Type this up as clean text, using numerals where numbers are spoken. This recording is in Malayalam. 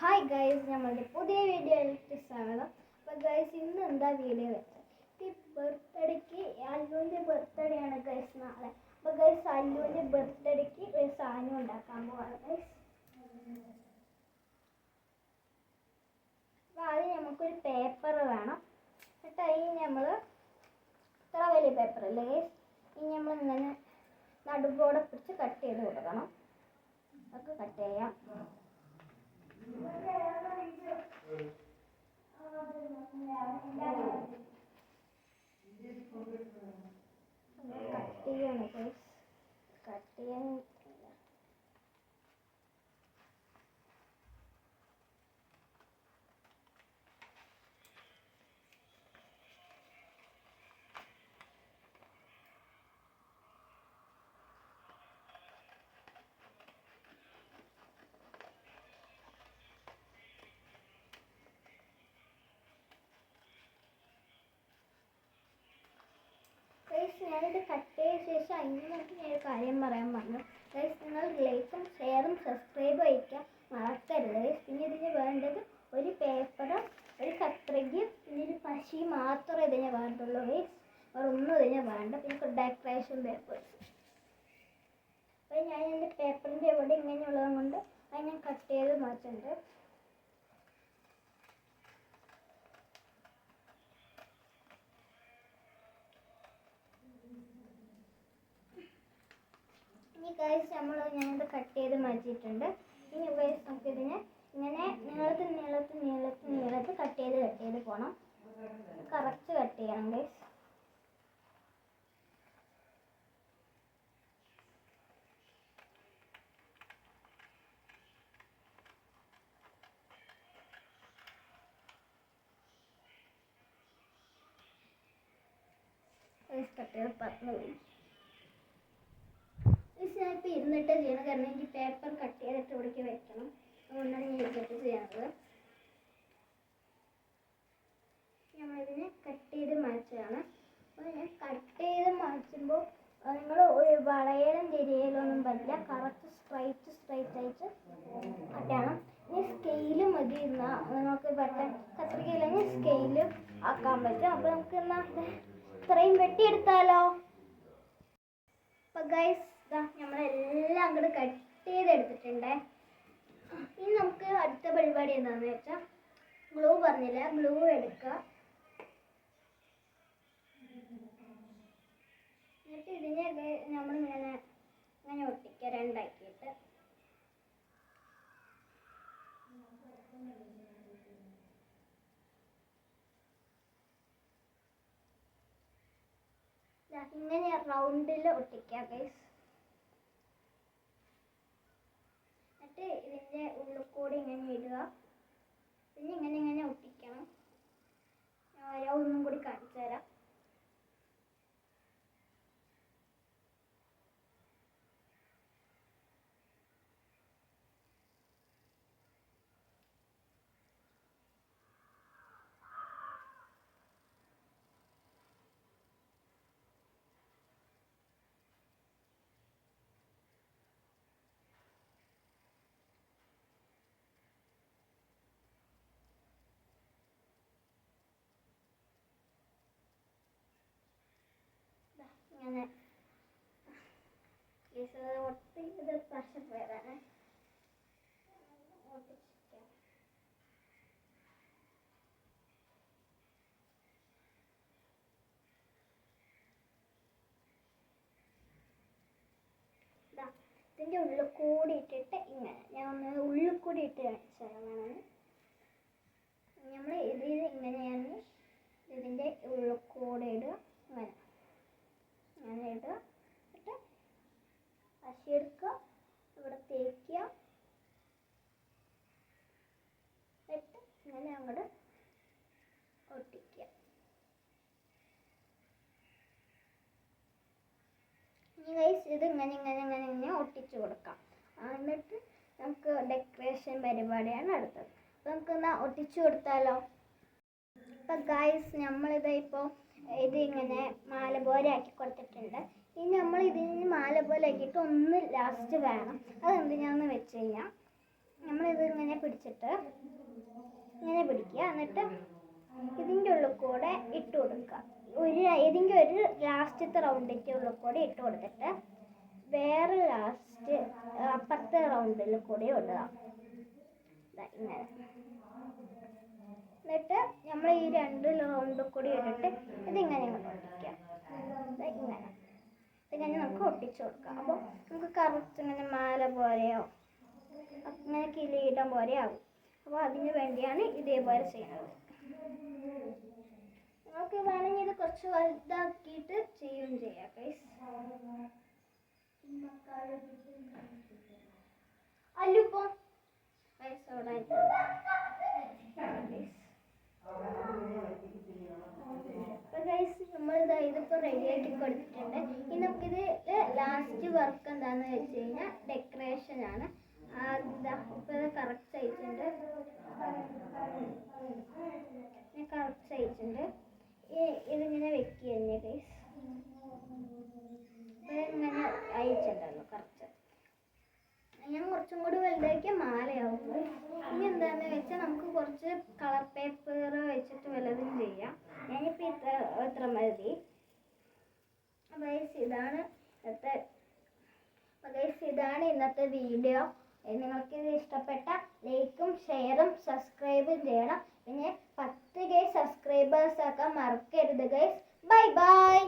ഹായ് ഗൈസ്, നമ്മളുടെ പുതിയ വീഡിയോയിലേക്ക് സ്വാഗതം. അപ്പോൾ ഗൈസ്, ഇന്ന് എന്താ വീഡിയോ വെച്ചത്? ഈ ബർത്ത്ഡേക്ക് അല്ലുവിൻ്റെ ബർത്ത്ഡേ ആണ് ഗൈസ് നാളെ. അപ്പോൾ ഗൈസ്, അല്ലുവിൻ്റെ ബർത്ത്ഡേക്ക് ഒരു സാധനം ഉണ്ടാക്കാൻ പോവാണ് ഗൈസ്. അപ്പോൾ ആദ്യം നമുക്കൊരു പേപ്പർ വേണം. എന്നിട്ട് അതിന് നമ്മൾ ഇത്ര വലിയ പേപ്പറല്ലേ ഗൈസ്, ഇനി നമ്മൾ ഇങ്ങനെ നടുക്കോടെ പിടിച്ച് കട്ട് ചെയ്ത് കൊടുക്കണം. അതൊക്കെ കട്ട് ചെയ്യാം. കട്ട് ചെയ്യാണ് ഗൈസ്, കട്ട് ചെയ്യാൻ ഞാനിത് കട്ട് ചെയ്ത ശേഷം അതിന് നമുക്ക് ഞാനൊരു കാര്യം പറയാൻ പറഞ്ഞു ഗൈസ്. നിങ്ങൾ ലൈക്കും ഷെയറും സബ്സ്ക്രൈബും അയക്കാൻ മറക്കരുത് ഗൈസ്. പിന്നെ ഇതിന് വേണ്ടത് ഒരു പേപ്പറും ഒരു കത്രികയും പിന്നെ ഒരു പശയും മാത്രമേ ഇതിന് വേണ്ടുള്ളൂ ഗൈസ്. വേറെ ഒന്നും ഇതിന് വേണ്ട. പിന്നെ ഡെക്കറേഷൻ പേപ്പേഴ്സ്. അപ്പോൾ ഞാൻ എൻ്റെ പേപ്പറിൻ്റെ ഇവിടെ ഇങ്ങനെയുള്ളത് കൊണ്ട് അത് ഞാൻ കട്ട് ചെയ്ത് മാറ്റുന്നുണ്ട്. ഗൈസ്, ഞാനിത് കട്ട് ചെയ്ത് മാറ്റിയിട്ടുണ്ട്. ഇനി ഗൈസ്, നമുക്കിതിനെ ഇങ്ങനെ നീളത്ത് കട്ട് ചെയ്ത് പോകണം. കറക്റ്റ് കട്ട് ചെയ്യണം ഗൈസ്. കട്ട് ചെയ്ത് പറഞ്ഞു ഞാനിപ്പോൾ ഇരുന്നിട്ട് ചെയ്യണം. കാരണം എനിക്ക് പേപ്പർ കട്ട് ചെയ്തിട്ട് ഇവിടേക്ക് വെക്കണം. അതുകൊണ്ടാണ് ഞാൻ ഇരുന്നിട്ട് ചെയ്യുന്നത്. നമ്മളിതിനെ കട്ട് ചെയ്ത് മാറ്റുകയാണ്. അപ്പോൾ ഞാൻ കട്ട് ചെയ്ത് മാറ്റുമ്പോൾ നിങ്ങൾ ഒരു വളയലും തിരിയലും ഒന്നും പറ്റില്ല. കറക്റ്റ് സ്ട്രൈറ്റ് ആയിട്ട് കട്ട് ചെയ്യണം. ഇനി സ്കെയില് മതി. നമുക്ക് പെട്ടെന്ന് കത്രികയില്ലെങ്കിൽ സ്കെയില് ആക്കാൻ പറ്റും. അപ്പോൾ നമുക്ക് ഇത്രയും വെട്ടിയെടുത്താലോ. അപ്പോൾ ഗൈസ്, നമ്മളെല്ലാം അങ്ങോട്ട് കട്ട് ചെയ്തെടുത്തിട്ടുണ്ട്. ഇനി നമുക്ക് അടുത്ത പരിപാടി എന്താണെന്ന് വെച്ചാൽ ഗ്ലൂ പറഞ്ഞില്ല, ഗ്ലൂ എടുക്കുക. എന്നിട്ട് ഇതിനെ നമ്മളിങ്ങനെ ഒട്ടിക്കുക രണ്ടാക്കിയിട്ട്. ഇങ്ങനെ റൗണ്ടിൽ ഒട്ടിക്കുക ഗൈസ്. എന്നിട്ട് ഇതിൻ്റെ ഉള്ളിൽ കൂടി ഇങ്ങനെ ഇടുക. പിന്നെ ഇങ്ങനെ ഒട്ടിക്കണം. ഞാൻ ഒന്നും കൂടി കാണിച്ചു തരാം. ഇങ്ങനെ ഒട്ടി ഇത് പശപ്പേരാണ് ഒട്ടിച്ചിരിക്കാം. ഇതിൻ്റെ ഉള്ളിൽ കൂടി ഇട്ടിട്ട് ഇങ്ങനെ ഞാൻ ഉള്ളിൽ കൂടി ഇട്ട് കാണിച്ചാണ്. നമ്മൾ ഇതിൽ ഇങ്ങനെയാണ് ഇതിൻ്റെ ഉള്ളിൽ കൂടെ ഇടുക. അങ്ങനെ ഇടുക. എന്നിട്ട് പശ എടുക്കുക, ഇവിടെ തേക്കുക. എന്നിട്ട് ഇങ്ങനെ അങ്ങോട്ട് ഒട്ടിക്കുക. ഇനി ഗൈസ്, ഇത് ഇങ്ങനെ ഒട്ടിച്ചു കൊടുക്കാം. എന്നിട്ട് നമുക്ക് ഡെക്കറേഷൻ പരിപാടിയാണ് അടുത്തത്. അപ്പോൾ നമുക്ക് ഒട്ടിച്ചു കൊടുത്താലോ. അപ്പം ഗൈസ്, നമ്മളിപ്പോൾ ഇതിങ്ങനെ മാല പോലെ ആക്കി കൊടുത്തിട്ടുണ്ട്. ഇനി നമ്മൾ ഇതിന് മാല പോലെ ആക്കിയിട്ട് ഒന്ന് ലാസ്റ്റ് വേണം. അതെന്തിനാന്ന് വെച്ച് കഴിഞ്ഞാൽ നമ്മളിത് ഇങ്ങനെ പിടിച്ചിട്ട് ഇങ്ങനെ പിടിക്കുക. എന്നിട്ട് ഇതിൻ്റെ ഉള്ളിൽ കൂടെ ഇട്ട് കൊടുക്കുക. ഏതെങ്കിലും ഒരു ലാസ്റ്റത്തെ റൗണ്ടിൻ്റെ ഉള്ളിൽ കൂടെ ഇട്ട് കൊടുത്തിട്ട് വേറെ ലാസ്റ്റ് അപ്പുറത്തെ റൗണ്ടിൽ കൂടെ ഇടുക. ഇങ്ങനെ. എന്നിട്ട് നമ്മൾ ഈ 2 റൗണ്ടിൽ കൂടി ഇട്ടിട്ട് ഇതിങ്ങനെ ഇങ്ങോട്ട് ഒട്ടിക്കുക. ഇങ്ങനെ ഇങ്ങനെ നമുക്ക് ഒട്ടിച്ചു കൊടുക്കാം. അപ്പോൾ നമുക്ക് കറുത്ത് ഇങ്ങനെ മാല പോലെയോ അങ്ങനെ കിരീടം പോലെ ആകും. അപ്പോൾ അതിന് വേണ്ടിയാണ് ഇതേപോലെ ചെയ്യുന്നത്. നമുക്ക് വേണമെങ്കിൽ ഇത് കുറച്ച് വലുതാക്കിയിട്ട് ചെയ്യുകയും ചെയ്യാം ഗൈസ്. അല്ലുപ്പോ ഗൈസ് അവിടെ നമ്മളിതാ ഇതിപ്പോൾ റെഡിയാക്കി കൊടുത്തിട്ടുണ്ട്. ഇനി നമുക്കിത് ലാസ്റ്റ് വർക്ക് എന്താണെന്ന് വെച്ച് കഴിഞ്ഞാൽ ഡെക്കറേഷനാണ്. ഇപ്പോൾ ഇത് കറക്റ്റ് സൈസുണ്ട്. കറക്റ്റ് സൈസുണ്ട്. ഇതിങ്ങനെ വെക്കുക തന്നെ ഗൈസ്. ഇങ്ങനെ അയച്ചിട്ടുണ്ടല്ലോ കറക്റ്റ്. ഞാൻ കുറച്ചും കൂടി വലുതാക്കിയ മാലയാവും. ഇനി എന്താണെന്ന് വെച്ചാൽ നമുക്ക് കുറച്ച് കളർ പേപ്പർ വെച്ചിട്ട് വല്ലതും ചെയ്യാം. ഞാനിപ്പോൾ ഇത്ര മതി. ഇതാണ് ഇന്നത്തെ വീഡിയോ. നിങ്ങൾക്കിത് ഇഷ്ടപ്പെട്ട ലൈക്കും ഷെയറും സബ്സ്ക്രൈബും ചെയ്യണം. പിന്നെ 10K സബ്സ്ക്രൈബേഴ്സ് ആക്കാൻ മറക്കരുത് ഗൈസ്. Bye bye.